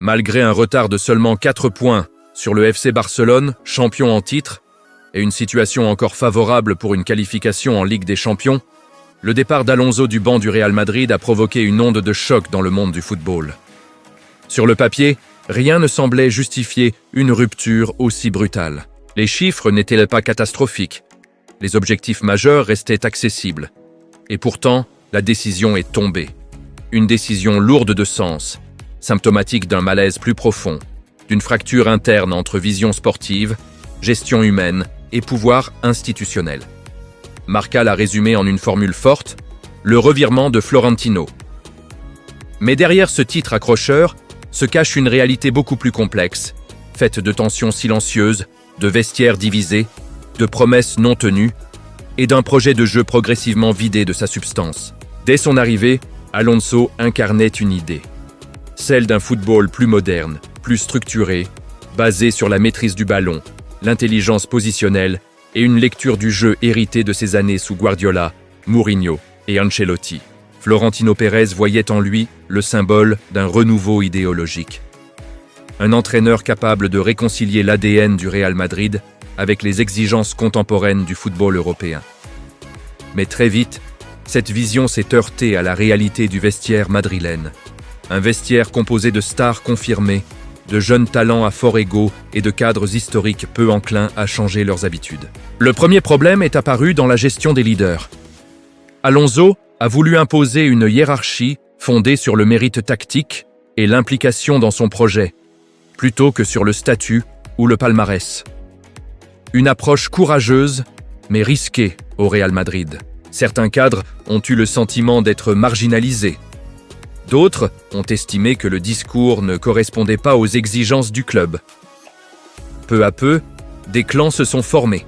Malgré un retard de seulement 4 points sur le FC Barcelone, champion en titre, et une situation encore favorable pour une qualification en Ligue des Champions, le départ d'Alonso du banc du Real Madrid a provoqué une onde de choc dans le monde du football. Sur le papier, rien ne semblait justifier une rupture aussi brutale. Les chiffres n'étaient pas catastrophiques. Les objectifs majeurs restaient accessibles. Et pourtant, la décision est tombée. Une décision lourde de sens, symptomatique d'un malaise plus profond, d'une fracture interne entre vision sportive, gestion humaine et pouvoir institutionnel. Marca l'a résumé en une formule forte, le revirement de Florentino. Mais derrière ce titre accrocheur se cache une réalité beaucoup plus complexe, faite de tensions silencieuses, de vestiaires divisés, de promesses non tenues et d'un projet de jeu progressivement vidé de sa substance. Dès son arrivée, Alonso incarnait une idée, celle d'un football plus moderne, plus structuré, basé sur la maîtrise du ballon, l'intelligence positionnelle et une lecture du jeu héritée de ses années sous Guardiola, Mourinho et Ancelotti. Florentino Pérez voyait en lui le symbole d'un renouveau idéologique. Un entraîneur capable de réconcilier l'ADN du Real Madrid avec les exigences contemporaines du football européen. Mais très vite, cette vision s'est heurtée à la réalité du vestiaire madrilène. Un vestiaire composé de stars confirmées, de jeunes talents à fort ego et de cadres historiques peu enclins à changer leurs habitudes. Le premier problème est apparu dans la gestion des leaders. Alonso a voulu imposer une hiérarchie fondée sur le mérite tactique et l'implication dans son projet, plutôt que sur le statut ou le palmarès. Une approche courageuse, mais risquée au Real Madrid. Certains cadres ont eu le sentiment d'être marginalisés. D'autres ont estimé que le discours ne correspondait pas aux exigences du club. Peu à peu, des clans se sont formés.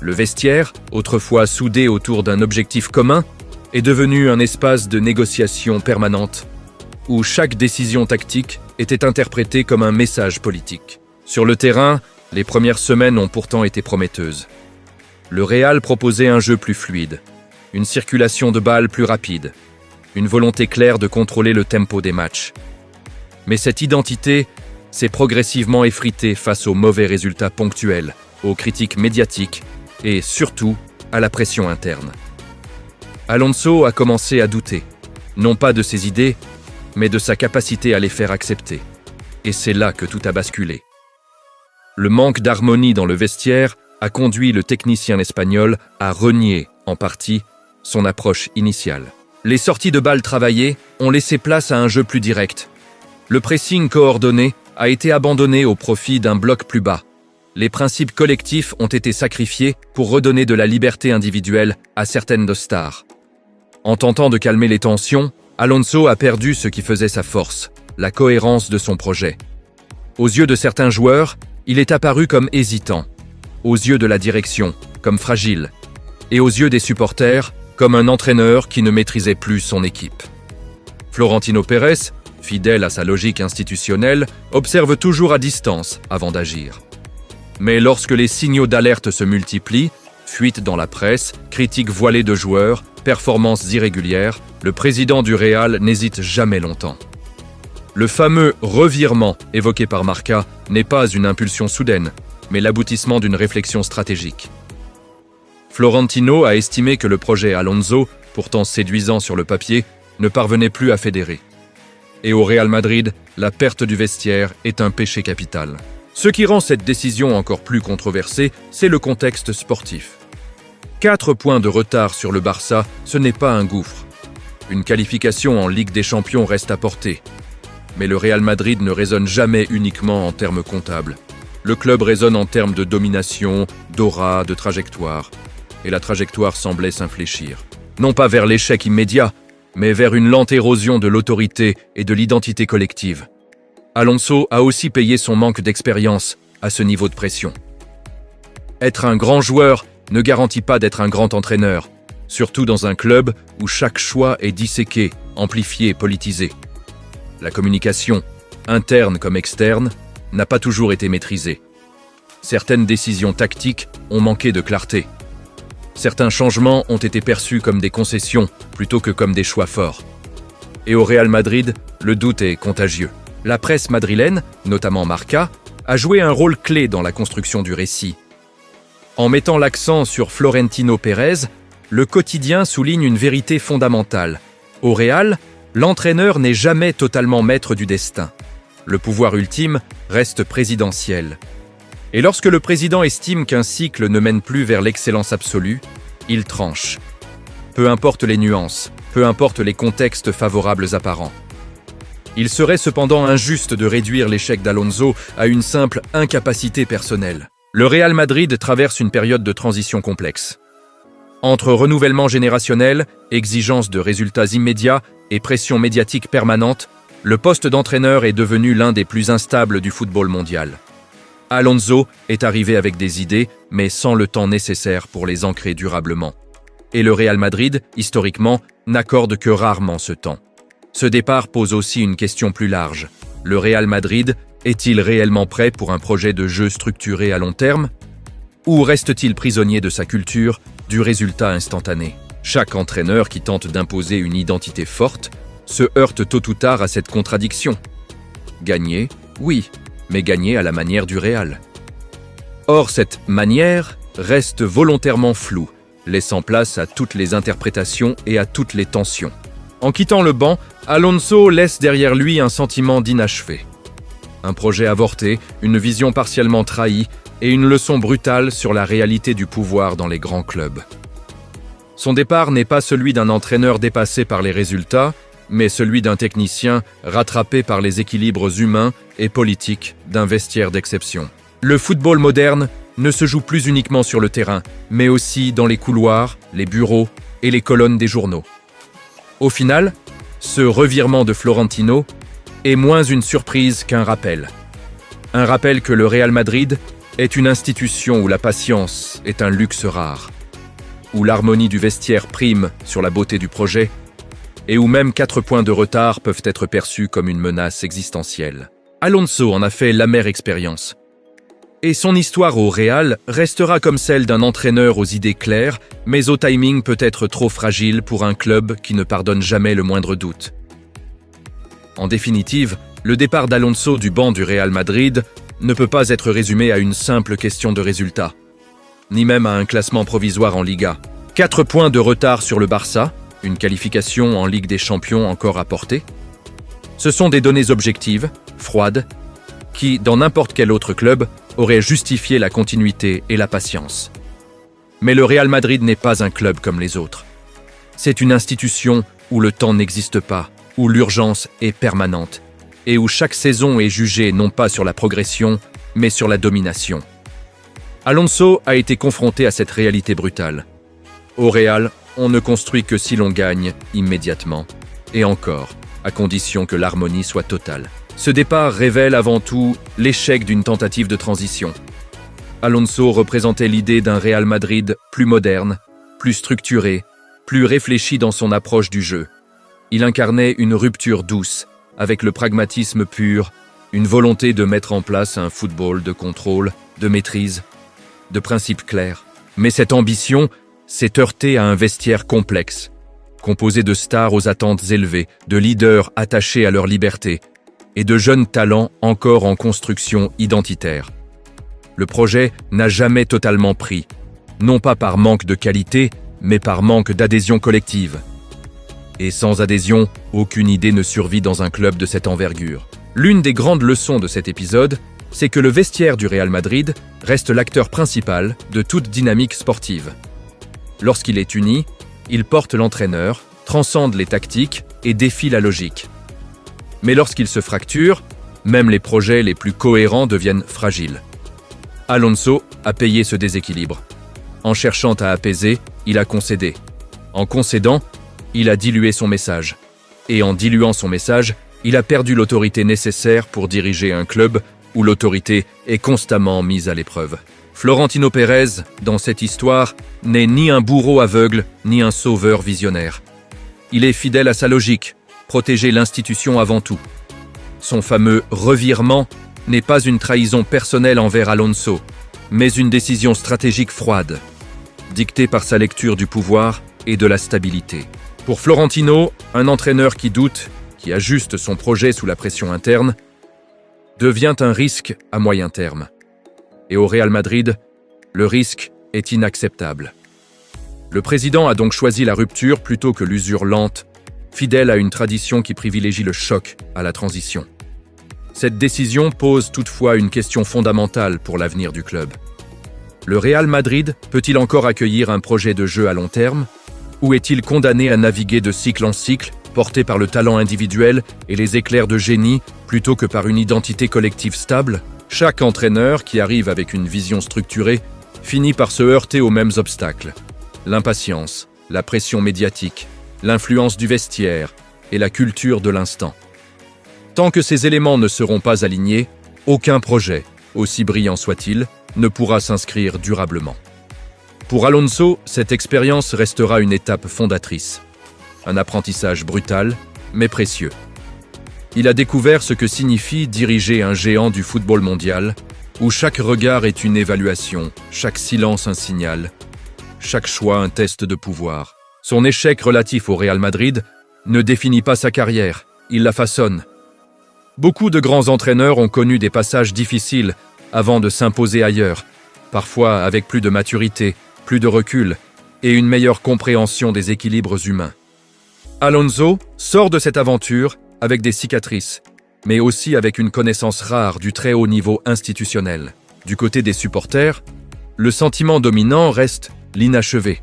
Le vestiaire, autrefois soudé autour d'un objectif commun, est devenu un espace de négociation permanente, où chaque décision tactique était interprétée comme un message politique. Sur le terrain, les premières semaines ont pourtant été prometteuses. Le Real proposait un jeu plus fluide, une circulation de balles plus rapide, une volonté claire de contrôler le tempo des matchs. Mais cette identité s'est progressivement effritée face aux mauvais résultats ponctuels, aux critiques médiatiques et, surtout, à la pression interne. Alonso a commencé à douter, non pas de ses idées, mais de sa capacité à les faire accepter. Et c'est là que tout a basculé. Le manque d'harmonie dans le vestiaire a conduit le technicien espagnol à renier, en partie, son approche initiale. Les sorties de balles travaillées ont laissé place à un jeu plus direct. Le pressing coordonné a été abandonné au profit d'un bloc plus bas. Les principes collectifs ont été sacrifiés pour redonner de la liberté individuelle à certaines stars. En tentant de calmer les tensions, Alonso a perdu ce qui faisait sa force, la cohérence de son projet. Aux yeux de certains joueurs, il est apparu comme hésitant. Aux yeux de la direction, comme fragile. Et aux yeux des supporters, comme un entraîneur qui ne maîtrisait plus son équipe. Florentino Pérez, fidèle à sa logique institutionnelle, observe toujours à distance avant d'agir. Mais lorsque les signaux d'alerte se multiplient, fuites dans la presse, critiques voilées de joueurs, performances irrégulières, le président du Real n'hésite jamais longtemps. Le fameux revirement évoqué par Marca n'est pas une impulsion soudaine, mais l'aboutissement d'une réflexion stratégique. Florentino a estimé que le projet Alonso, pourtant séduisant sur le papier, ne parvenait plus à fédérer. Et au Real Madrid, la perte du vestiaire est un péché capital. Ce qui rend cette décision encore plus controversée, c'est le contexte sportif. 4 points de retard sur le Barça, ce n'est pas un gouffre. Une qualification en Ligue des Champions reste à portée. Mais le Real Madrid ne raisonne jamais uniquement en termes comptables. Le club raisonne en termes de domination, d'aura, de trajectoire. Et la trajectoire semblait s'infléchir. Non pas vers l'échec immédiat, mais vers une lente érosion de l'autorité et de l'identité collective. Alonso a aussi payé son manque d'expérience à ce niveau de pression. Être un grand joueur ne garantit pas d'être un grand entraîneur, surtout dans un club où chaque choix est disséqué, amplifié, politisé. La communication, interne comme externe, n'a pas toujours été maîtrisée. Certaines décisions tactiques ont manqué de clarté. Certains changements ont été perçus comme des concessions plutôt que comme des choix forts. Et au Real Madrid, le doute est contagieux. La presse madrilène, notamment Marca, a joué un rôle clé dans la construction du récit. En mettant l'accent sur Florentino Pérez, le quotidien souligne une vérité fondamentale. Au Real, l'entraîneur n'est jamais totalement maître du destin. Le pouvoir ultime reste présidentiel. Et lorsque le président estime qu'un cycle ne mène plus vers l'excellence absolue, il tranche. Peu importe les nuances, peu importe les contextes favorables apparents. Il serait cependant injuste de réduire l'échec d'Alonso à une simple incapacité personnelle. Le Real Madrid traverse une période de transition complexe. Entre renouvellement générationnel, exigence de résultats immédiats et pression médiatique permanente, le poste d'entraîneur est devenu l'un des plus instables du football mondial. Alonso est arrivé avec des idées, mais sans le temps nécessaire pour les ancrer durablement. Et le Real Madrid, historiquement, n'accorde que rarement ce temps. Ce départ pose aussi une question plus large. Le Real Madrid est-il réellement prêt pour un projet de jeu structuré à long terme? Ou reste-t-il prisonnier de sa culture, du résultat instantané? Chaque entraîneur qui tente d'imposer une identité forte se heurte tôt ou tard à cette contradiction. Gagner, oui, mais gagner à la manière du Real. Or, cette manière reste volontairement floue, laissant place à toutes les interprétations et à toutes les tensions. En quittant le banc, Alonso laisse derrière lui un sentiment d'inachevé. Un projet avorté, une vision partiellement trahie et une leçon brutale sur la réalité du pouvoir dans les grands clubs. Son départ n'est pas celui d'un entraîneur dépassé par les résultats, mais celui d'un technicien rattrapé par les équilibres humains et politiques d'un vestiaire d'exception. Le football moderne ne se joue plus uniquement sur le terrain, mais aussi dans les couloirs, les bureaux et les colonnes des journaux. Au final, ce revirement de Florentino est moins une surprise qu'un rappel. Un rappel que le Real Madrid est une institution où la patience est un luxe rare, où l'harmonie du vestiaire prime sur la beauté du projet, et où même 4 points de retard peuvent être perçus comme une menace existentielle. Alonso en a fait l'amère expérience. Et son histoire au Real restera comme celle d'un entraîneur aux idées claires, mais au timing peut-être trop fragile pour un club qui ne pardonne jamais le moindre doute. En définitive, le départ d'Alonso du banc du Real Madrid ne peut pas être résumé à une simple question de résultat, ni même à un classement provisoire en Liga. 4 points de retard sur le Barça, une qualification en Ligue des Champions encore à porter. Ce sont des données objectives, froides, qui, dans n'importe quel autre club, auraient justifié la continuité et la patience. Mais le Real Madrid n'est pas un club comme les autres. C'est une institution où le temps n'existe pas, où l'urgence est permanente, et où chaque saison est jugée non pas sur la progression, mais sur la domination. Alonso a été confronté à cette réalité brutale. Au Real, on ne construit que si l'on gagne immédiatement, et encore, à condition que l'harmonie soit totale. Ce départ révèle avant tout l'échec d'une tentative de transition. Alonso représentait l'idée d'un Real Madrid plus moderne, plus structuré, plus réfléchi dans son approche du jeu. Il incarnait une rupture douce, avec le pragmatisme pur, une volonté de mettre en place un football de contrôle, de maîtrise, de principes clairs. Mais cette ambition s'est heurtée à un vestiaire complexe, composé de stars aux attentes élevées, de leaders attachés à leur liberté, et de jeunes talents encore en construction identitaire. Le projet n'a jamais totalement pris, non pas par manque de qualité, mais par manque d'adhésion collective. Et sans adhésion, aucune idée ne survit dans un club de cette envergure. L'une des grandes leçons de cet épisode, c'est que le vestiaire du Real Madrid reste l'acteur principal de toute dynamique sportive. Lorsqu'il est uni, il porte l'entraîneur, transcende les tactiques et défie la logique. Mais lorsqu'il se fracture, même les projets les plus cohérents deviennent fragiles. Alonso a payé ce déséquilibre. En cherchant à apaiser, il a concédé. En concédant, il a dilué son message. Et en diluant son message, il a perdu l'autorité nécessaire pour diriger un club où l'autorité est constamment mise à l'épreuve. Florentino Pérez, dans cette histoire, n'est ni un bourreau aveugle, ni un sauveur visionnaire. Il est fidèle à sa logique, protéger l'institution avant tout. Son fameux revirement n'est pas une trahison personnelle envers Alonso, mais une décision stratégique froide, dictée par sa lecture du pouvoir et de la stabilité. Pour Florentino, un entraîneur qui doute, qui ajuste son projet sous la pression interne, devient un risque à moyen terme. Et au Real Madrid, le risque est inacceptable. Le président a donc choisi la rupture plutôt que l'usure lente, fidèle à une tradition qui privilégie le choc à la transition. Cette décision pose toutefois une question fondamentale pour l'avenir du club. Le Real Madrid peut-il encore accueillir un projet de jeu à long terme, ou est-il condamné à naviguer de cycle en cycle, porté par le talent individuel et les éclairs de génie plutôt que par une identité collective stable? Chaque entraîneur qui arrive avec une vision structurée finit par se heurter aux mêmes obstacles. L'impatience, la pression médiatique, l'influence du vestiaire et la culture de l'instant. Tant que ces éléments ne seront pas alignés, aucun projet, aussi brillant soit-il, ne pourra s'inscrire durablement. Pour Alonso, cette expérience restera une étape fondatrice. Un apprentissage brutal, mais précieux. Il a découvert ce que signifie diriger un géant du football mondial, où chaque regard est une évaluation, chaque silence un signal, chaque choix un test de pouvoir. Son échec relatif au Real Madrid ne définit pas sa carrière, il la façonne. Beaucoup de grands entraîneurs ont connu des passages difficiles avant de s'imposer ailleurs, parfois avec plus de maturité, plus de recul et une meilleure compréhension des équilibres humains. Alonso sort de cette aventure avec des cicatrices, mais aussi avec une connaissance rare du très haut niveau institutionnel. Du côté des supporters, le sentiment dominant reste l'inachevé.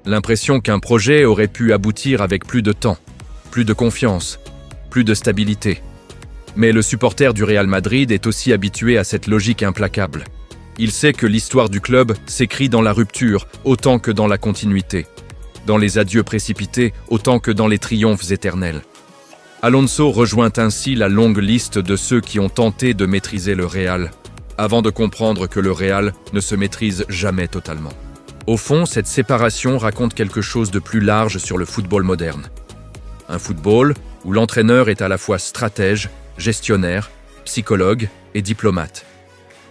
L'impression qu'un projet aurait pu aboutir avec plus de temps, plus de confiance, plus de stabilité. Mais le supporter du Real Madrid est aussi habitué à cette logique implacable. Il sait que l'histoire du club s'écrit dans la rupture autant que dans la continuité, dans les adieux précipités autant que dans les triomphes éternels. Alonso rejoint ainsi la longue liste de ceux qui ont tenté de maîtriser le Real, avant de comprendre que le Real ne se maîtrise jamais totalement. Au fond, cette séparation raconte quelque chose de plus large sur le football moderne. Un football où l'entraîneur est à la fois stratège, gestionnaire, psychologue et diplomate.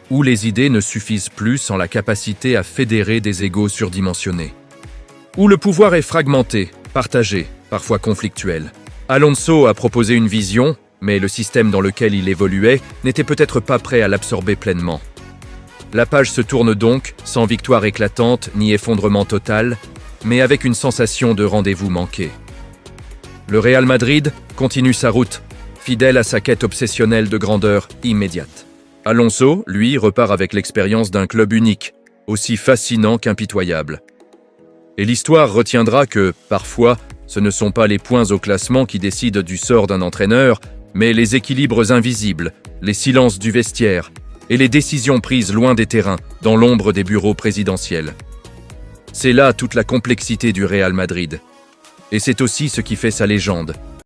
Où les idées ne suffisent plus sans la capacité à fédérer des égos surdimensionnés. Où le pouvoir est fragmenté, partagé, parfois conflictuel. Alonso a proposé une vision, mais le système dans lequel il évoluait n'était peut-être pas prêt à l'absorber pleinement. La page se tourne donc, sans victoire éclatante ni effondrement total, mais avec une sensation de rendez-vous manqué. Le Real Madrid continue sa route, fidèle à sa quête obsessionnelle de grandeur immédiate. Alonso, lui, repart avec l'expérience d'un club unique, aussi fascinant qu'impitoyable. Et l'histoire retiendra que, parfois, ce ne sont pas les points au classement qui décident du sort d'un entraîneur, mais les équilibres invisibles, les silences du vestiaire et les décisions prises loin des terrains, dans l'ombre des bureaux présidentiels. C'est là toute la complexité du Real Madrid. Et c'est aussi ce qui fait sa légende.